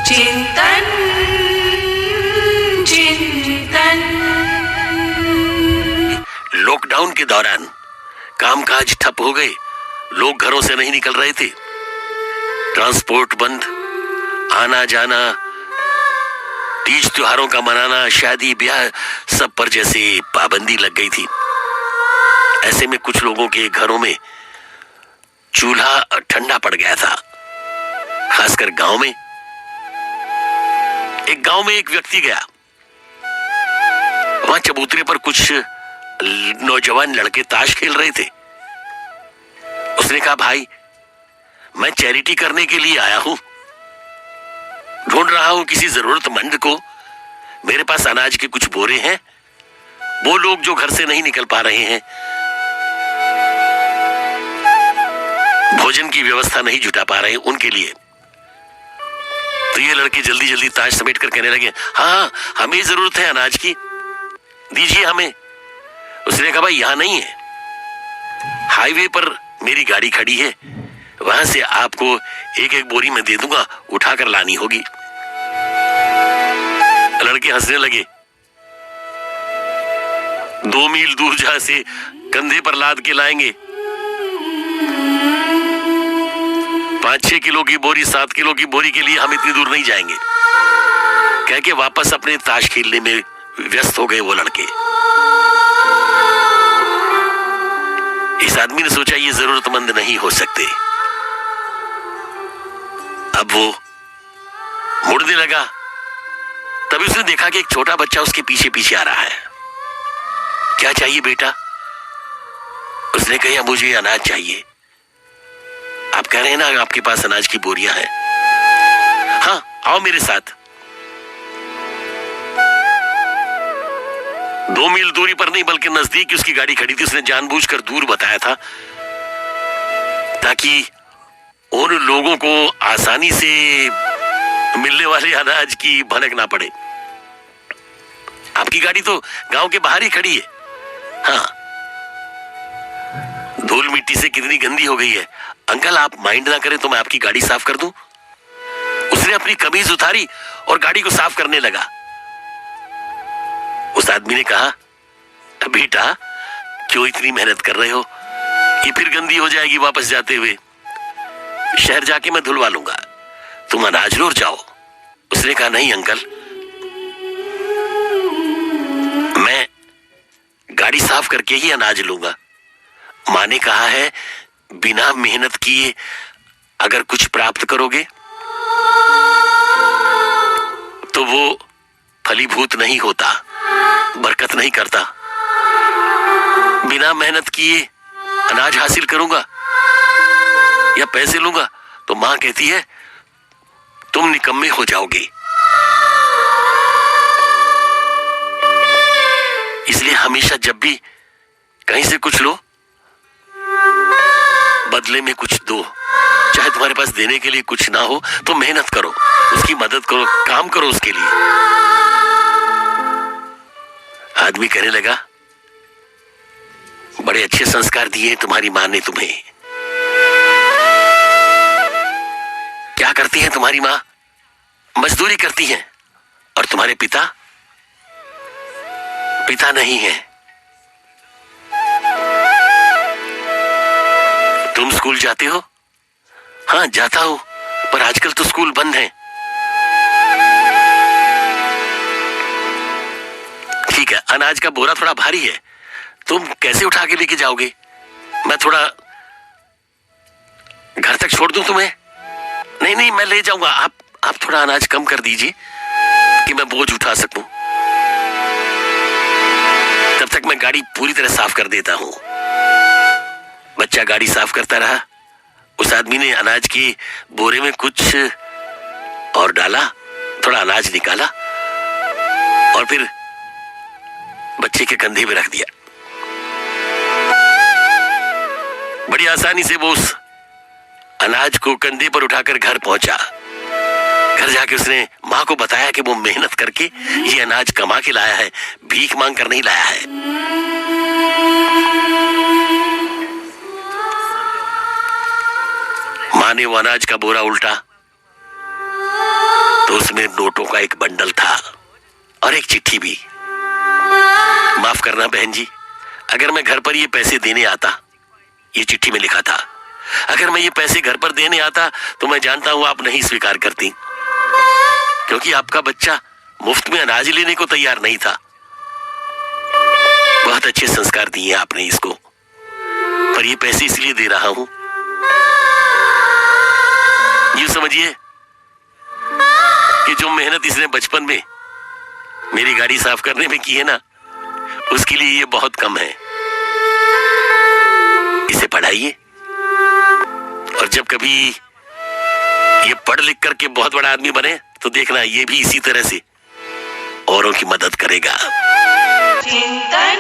चिंतन चिंतन। लॉकडाउन के दौरान कामकाज ठप हो गए, लोग घरों से नहीं निकल रहे थे, ट्रांसपोर्ट बंद, आना जाना, तीज त्योहारों का मनाना, शादी ब्याह सब पर जैसे पाबंदी लग गई थी। ऐसे में कुछ लोगों के घरों में चूल्हा ठंडा पड़ गया था, खासकर गांव में। एक गांव में एक व्यक्ति गया, वहां चबूतरे पर कुछ नौजवान लड़के ताश खेल रहे थे। उसने कहा, भाई मैं चैरिटी करने के लिए आया हूं, ढूंढ रहा हूं किसी जरूरतमंद को, मेरे पास अनाज के कुछ बोरे हैं, वो लोग जो घर से नहीं निकल पा रहे हैं, भोजन की व्यवस्था नहीं जुटा पा रहे हैं, उनके लिए। तो ये लड़के जल्दी जल्दी ताश समेट कर कहने लगे, हाँ हमें जरूरत है अनाज की, दीजिए हमें। उसने कहा, भाई यहां नहीं है, हाईवे पर मेरी गाड़ी खड़ी है, वहां से आपको एक एक बोरी में दे दूंगा, उठाकर लानी होगी। लड़के हंसने लगे, 2 मील दूर जहां से कंधे पर लाद के लाएंगे, 5-6 किलो की बोरी, 7 किलो की बोरी के लिए हम इतनी दूर नहीं जाएंगे, कह के वापस अपने ताश खेलने में व्यस्त हो गए वो लड़के। इस आदमी ने सोचा ये जरूरतमंद नहीं हो सकते। अब वो मुड़ने लगा, तभी उसने देखा कि एक छोटा बच्चा उसके पीछे पीछे आ रहा है। क्या चाहिए बेटा? उसने कहा, मुझे अनाज चाहिए। आप कह रहे हैं ना आपके पास अनाज की बोरियां हैं? हाँ, आओ मेरे साथ। 2 मील दूरी पर नहीं बल्कि नजदीक उसकी गाड़ी खड़ी थी। उसने जानबूझकर दूर बताया था ताकि उन लोगों को आसानी से मिलने वाले अनाज की भनक ना पड़े। आपकी गाड़ी तो गांव के बाहर ही खड़ी है। हाँ, धूल मिट्टी से कितनी गंदी हो गई है। अंकल आप माइंड ना करें तो मैं आपकी गाड़ी साफ कर दूं। उसने अपनी कमीज उतारी और गाड़ी को साफ करने लगा। उस आदमी ने कहा, बेटा क्यों इतनी मेहनत कर रहे हो, ये फिर गंदी हो जाएगी वापस जाते हुए, शहर जाके मैं धुलवा लूंगा, तुम अनाज लो और जाओ। उसने कहा, नहीं अंकल, मैं गाड़ी साफ करके ही अनाज लूंगा। माँ ने कहा है बिना मेहनत किए अगर कुछ प्राप्त करोगे तो वो फलीभूत नहीं होता, बरकत नहीं करता। बिना मेहनत किए अनाज हासिल करूंगा या पैसे लूंगा तो मां कहती है तुम निकम्मे हो जाओगे। इसलिए हमेशा जब भी कहीं से कुछ लो, बदले में कुछ दो। चाहे तुम्हारे पास देने के लिए कुछ ना हो तो मेहनत करो, उसकी मदद करो, काम करो उसके लिए। आदमी कहने लगा, बड़े अच्छे संस्कार दिए तुम्हारी मां ने तुम्हें। क्या करती है तुम्हारी मां? मजदूरी करती है। और तुम्हारे पिता? पिता नहीं है। तुम स्कूल जाते हो? हाँ जाता हूं, पर आजकल तो स्कूल बंद है। ठीक है, अनाज का बोरा थोड़ा भारी है, तुम कैसे उठा के लेके जाओगे? मैं थोड़ा घर तक छोड़ दूं तुम्हें? नहीं नहीं, मैं ले जाऊंगा, आप थोड़ा अनाज कम कर दीजिए कि मैं बोझ उठा सकूं। तब तक मैं गाड़ी पूरी तरह साफ कर देता हूं। बच्चा गाड़ी साफ करता रहा। उस आदमी ने अनाज के बोरे में कुछ और डाला, थोड़ा अनाज निकाला और फिर बच्चे के कंधे में रख दिया। बड़ी आसानी से वो उस अनाज को कंधे पर उठाकर घर पहुंचा। घर जाके उसने मां को बताया कि वो मेहनत करके ये अनाज कमा के लाया है, भीख मांग कर नहीं लाया है। मां ने वो अनाज का बोरा उल्टा तो तो उसमें नोटों का एक बंडल था और एक चिट्ठी भी। माफ करना बहन जी, अगर मैं घर पर ये पैसे देने आता, ये चिट्ठी में लिखा था, अगर मैं ये पैसे घर पर देने आता तो मैं जानता हूं आप नहीं स्वीकार करती, क्योंकि आपका बच्चा मुफ्त में अनाज लेने को तैयार नहीं था। बहुत अच्छे संस्कार दिए आपने इसको, पर ये पैसे इसलिए दे रहा हूं, यूं समझिए कि जो मेहनत इसने बचपन में मेरी गाड़ी साफ करने में की है ना, उसके लिए ये बहुत कम है। इसे पढ़ाइए और जब कभी ये पढ़ लिख करके बहुत बड़ा आदमी बने तो देखना ये भी इसी तरह से औरों की मदद करेगा। चिंतन